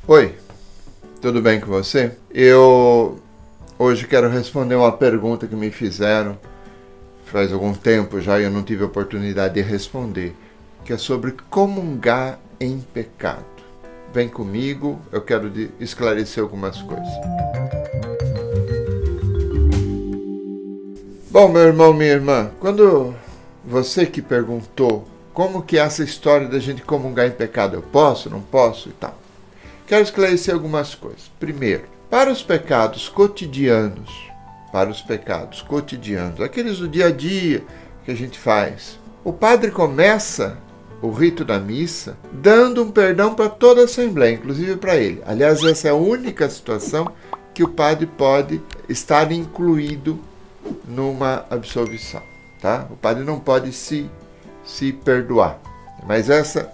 Oi, tudo bem com você? Eu hoje quero responder uma pergunta que me fizeram faz algum tempo já e eu não tive a oportunidade de responder, que é sobre comungar em pecado. Vem comigo, eu quero esclarecer algumas coisas. Bom, meu irmão, minha irmã, quando você que perguntou como que é essa história da gente comungar em pecado, eu posso, não posso e tal. Quero esclarecer algumas coisas. Primeiro, para os pecados cotidianos, aqueles do dia a dia que a gente faz, o padre começa o rito da missa dando um perdão para toda a Assembleia, inclusive para ele. Aliás, essa é a única situação que o padre pode estar incluído numa absolvição, tá? O padre não pode se perdoar, mas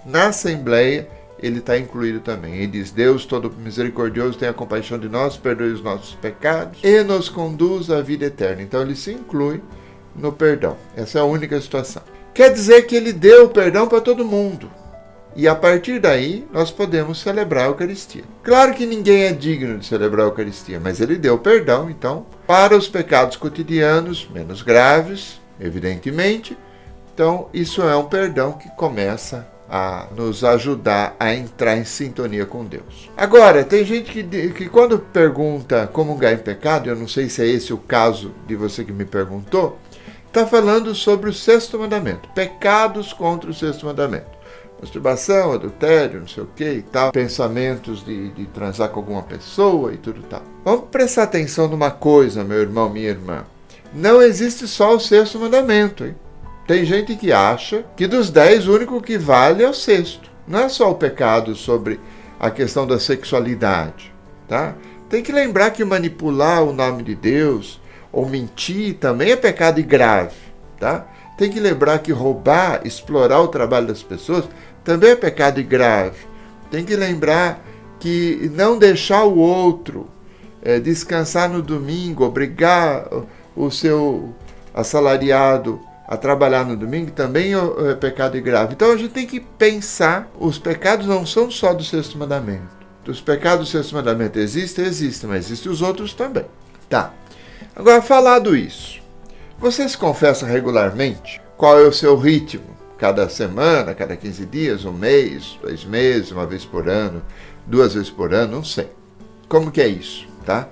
na Assembleia ele está incluído também. Ele diz: Deus todo misericordioso, tenha compaixão de nós, perdoe os nossos pecados e nos conduz à vida eterna. Então ele se inclui no perdão. Essa é a única situação. Quer dizer que ele deu o perdão para todo mundo. E a partir daí nós podemos celebrar a Eucaristia. Claro que ninguém é digno de celebrar a Eucaristia, mas ele deu o perdão, então, para os pecados cotidianos, menos graves, evidentemente. Então isso é um perdão que começa a nos ajudar a entrar em sintonia com Deus. Agora, tem gente que quando pergunta comungar em pecado, eu não sei se é esse o caso de você que me perguntou, está falando sobre o sexto mandamento, pecados contra o sexto mandamento. Masturbação, adultério, não sei o que e tal, pensamentos de transar com alguma pessoa e tudo tal. Vamos prestar atenção numa coisa, meu irmão, minha irmã. Não existe só o sexto mandamento, hein? Tem gente que acha que dos 10 o único que vale é o sexto. Não é só o pecado sobre a questão da sexualidade, tá? Tem que lembrar que manipular o nome de Deus ou mentir também é pecado e grave, tá? Tem que lembrar que roubar, explorar o trabalho das pessoas também é pecado e grave. Tem que lembrar que não deixar o outro descansar no domingo, obrigar o seu assalariado a trabalhar no domingo também é pecado e grave. Então a gente tem que pensar, os pecados não são só do sexto mandamento. Os pecados do sexto mandamento existem, mas existem os outros também. Tá. Agora, falado isso, você se confessa regularmente? Qual é o seu ritmo? Cada semana, cada 15 dias, um mês, 2 meses, uma vez por ano, 2 vezes por ano, não sei. Como que é isso, tá?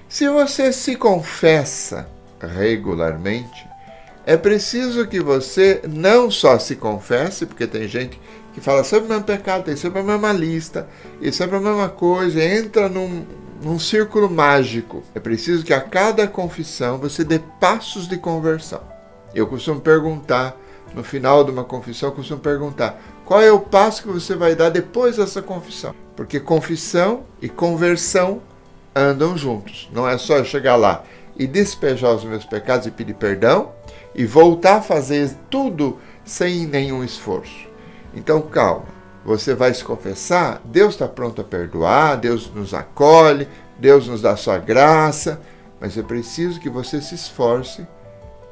Se você se confessa regularmente, é preciso que você não só se confesse, porque tem gente que fala sempre o mesmo pecado, tem sempre a mesma lista, e sempre a mesma coisa, entra num círculo mágico. É preciso que a cada confissão você dê passos de conversão. Eu costumo perguntar, no final de uma confissão, qual é o passo que você vai dar depois dessa confissão? Porque confissão e conversão andam juntos. Não é só eu chegar lá e despejar os meus pecados e pedir perdão, e voltar a fazer tudo sem nenhum esforço. Então, calma. Você vai se confessar, Deus está pronto a perdoar, Deus nos acolhe, Deus nos dá sua graça, mas é preciso que você se esforce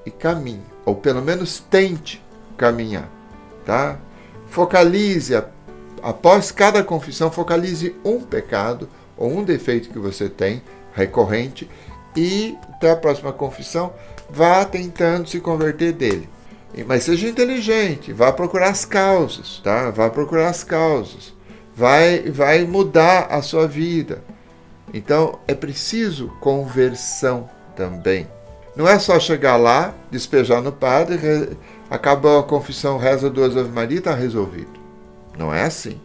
e caminhe, ou pelo menos tente caminhar, tá? Focalize, após cada confissão, focalize um pecado ou um defeito que você tem, recorrente, e até a próxima confissão, vá tentando se converter dele. Mas seja inteligente, vá procurar as causas, tá? Vá procurar as causas. Vai mudar a sua vida. Então, é preciso conversão também. Não é só chegar lá, despejar no padre, acabou a confissão, reza 2 Ave Maria e está resolvido. Não é assim.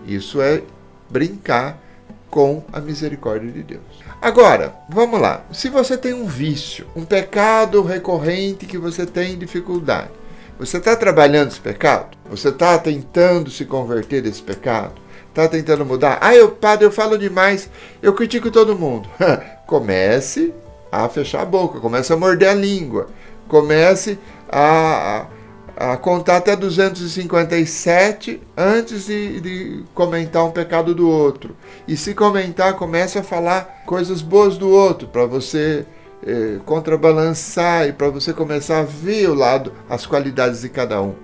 Isso é brincar com a misericórdia de Deus. Agora, vamos lá. Se você tem um vício, um pecado recorrente que você tem dificuldade, você está trabalhando esse pecado? Você está tentando se converter desse pecado? Está tentando mudar? Padre, eu falo demais, eu critico todo mundo. Comece a fechar a boca, comece a morder a língua, comece a contar até 257 antes de comentar um pecado do outro. E se comentar, comece a falar coisas boas do outro, para você contrabalançar e para você começar a ver o lado, as qualidades de cada um.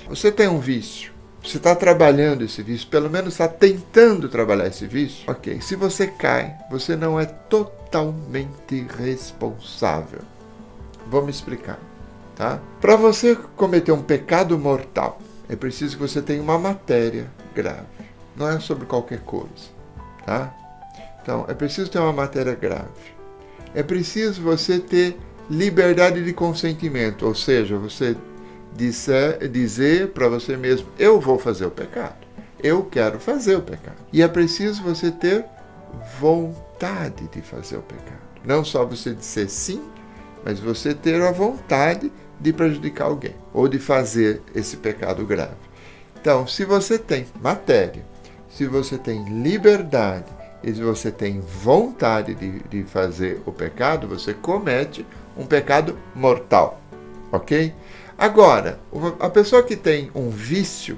Você tem um vício, Você está trabalhando esse vício, pelo menos está tentando trabalhar esse vício. Ok, se você cai, você não é totalmente responsável. Vou me explicar, tá? Para você cometer um pecado mortal, é preciso que você tenha uma matéria grave. Não é sobre qualquer coisa, tá? Então, é preciso ter uma matéria grave. É preciso você ter liberdade de consentimento, ou seja, você dizer para você mesmo, eu vou fazer o pecado, eu quero fazer o pecado. E é preciso você ter vontade de fazer o pecado. Não só você dizer sim, mas você ter a vontade de prejudicar alguém, ou de fazer esse pecado grave. Então, se você tem matéria, se você tem liberdade, e se você tem vontade de fazer o pecado, você comete um pecado mortal, ok? Agora, a pessoa que tem um vício,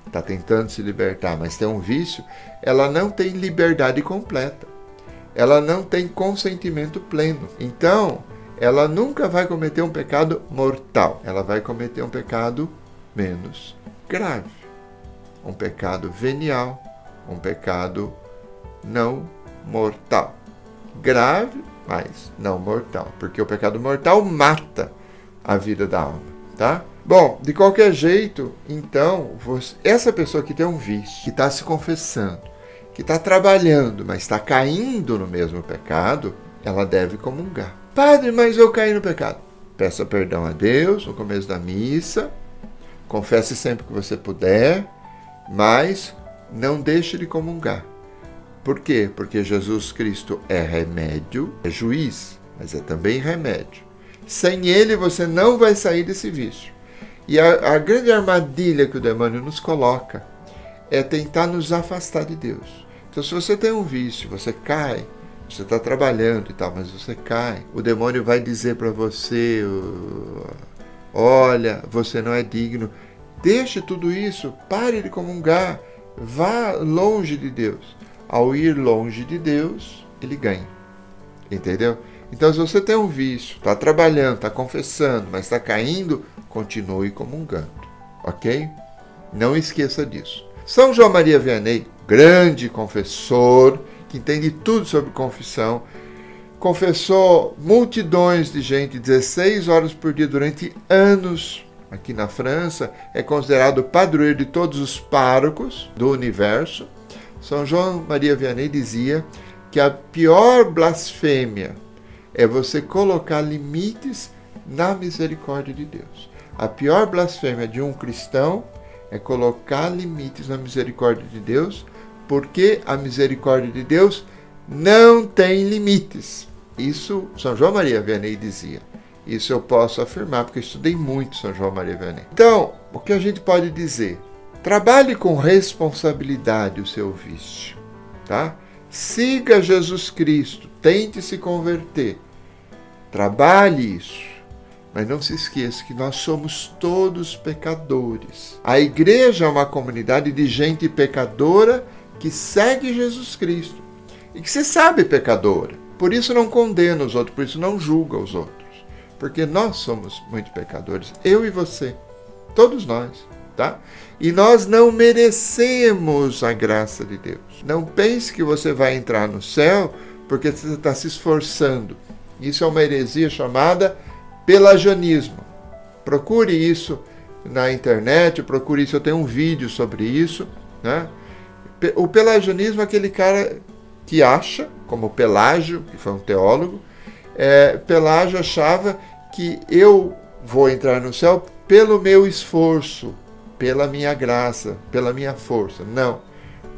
está tentando se libertar, mas tem um vício, ela não tem liberdade completa. Ela não tem consentimento pleno. Então, ela nunca vai cometer um pecado mortal. Ela vai cometer um pecado menos grave. Um pecado venial. Um pecado não mortal. Grave, mas não mortal. Porque o pecado mortal mata a vida da alma. Tá? Bom, de qualquer jeito, então, essa pessoa que tem um vício, que está se confessando, que está trabalhando, mas está caindo no mesmo pecado, ela deve comungar. Padre, mas eu caí no pecado. Peça perdão a Deus no começo da missa, confesse sempre que você puder, mas não deixe de comungar. Por quê? Porque Jesus Cristo é remédio, é juiz, mas é também remédio. Sem ele, você não vai sair desse vício. E a grande armadilha que o demônio nos coloca é tentar nos afastar de Deus. Então, se você tem um vício, você cai, você está trabalhando e tal, mas você cai, o demônio vai dizer para você, olha, você não é digno. Deixe tudo isso, pare de comungar, vá longe de Deus. Ao ir longe de Deus, ele ganha. Entendeu? Então, se você tem um vício, está trabalhando, está confessando, mas está caindo, continue comungando, ok? Não esqueça disso. São João Maria Vianney, grande confessor, que entende tudo sobre confissão, confessou multidões de gente, 16 horas por dia, durante anos. Aqui na França, é considerado o padroeiro de todos os párocos do universo. São João Maria Vianney dizia que a pior blasfêmia é você colocar limites na misericórdia de Deus. A pior blasfêmia de um cristão é colocar limites na misericórdia de Deus, porque a misericórdia de Deus não tem limites. Isso São João Maria Vianney dizia. Isso eu posso afirmar, porque eu estudei muito São João Maria Vianney. Então, o que a gente pode dizer? Trabalhe com responsabilidade o seu vício, tá? Siga Jesus Cristo, tente se converter. Trabalhe isso, mas não se esqueça que nós somos todos pecadores. A igreja é uma comunidade de gente pecadora que segue Jesus Cristo e que se sabe pecadora. Por isso não condena os outros, por isso não julga os outros. Porque nós somos muito pecadores, eu e você, todos nós, tá? E nós não merecemos a graça de Deus. Não pense que você vai entrar no céu porque você está se esforçando. Isso é uma heresia chamada pelagianismo. Procure isso na internet, procure isso, eu tenho um vídeo sobre isso, né? O pelagianismo é aquele cara que acha, como Pelágio, que foi um teólogo, Pelágio achava que eu vou entrar no céu pelo meu esforço, pela minha graça, pela minha força. Não,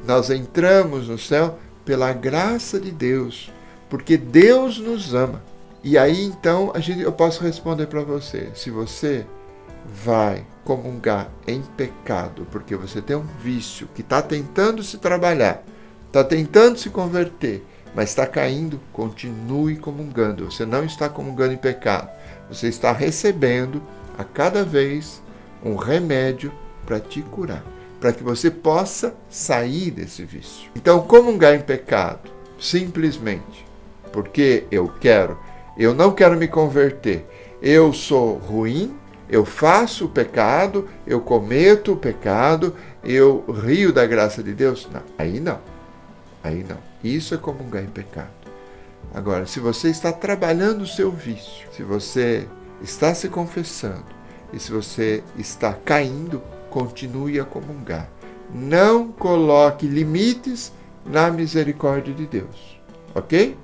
nós entramos no céu pela graça de Deus, porque Deus nos ama. E aí então eu posso responder para você, se você vai comungar em pecado, porque você tem um vício que está tentando se trabalhar, está tentando se converter, mas está caindo, continue comungando. Você não está comungando em pecado, você está recebendo a cada vez um remédio para te curar, para que você possa sair desse vício. Então, comungar em pecado, simplesmente porque eu não quero me converter, eu sou ruim, eu faço o pecado, eu cometo o pecado, eu rio da graça de Deus? Não, aí não. Aí não. Isso é comungar em pecado. Agora, se você está trabalhando o seu vício, se você está se confessando e se você está caindo, continue a comungar. Não coloque limites na misericórdia de Deus. Ok?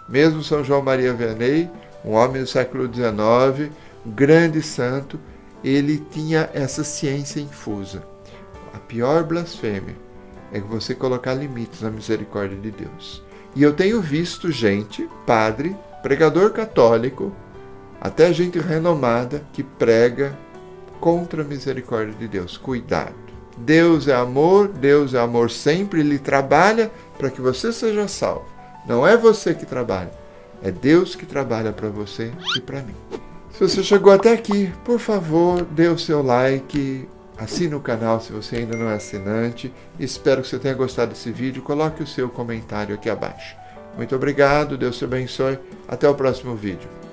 Mesmo São João Maria Vianney, um homem do século XIX, um grande santo, ele tinha essa ciência infusa. A pior blasfêmia é você colocar limites na misericórdia de Deus. E eu tenho visto gente, padre, pregador católico, até gente renomada, que prega contra a misericórdia de Deus. Cuidado. Deus é amor sempre, Ele trabalha para que você seja salvo. Não é você que trabalha, é Deus que trabalha para você e para mim. Se você chegou até aqui, por favor, dê o seu like, assine o canal se você ainda não é assinante. Espero que você tenha gostado desse vídeo. Coloque o seu comentário aqui abaixo. Muito obrigado, Deus te abençoe. Até o próximo vídeo.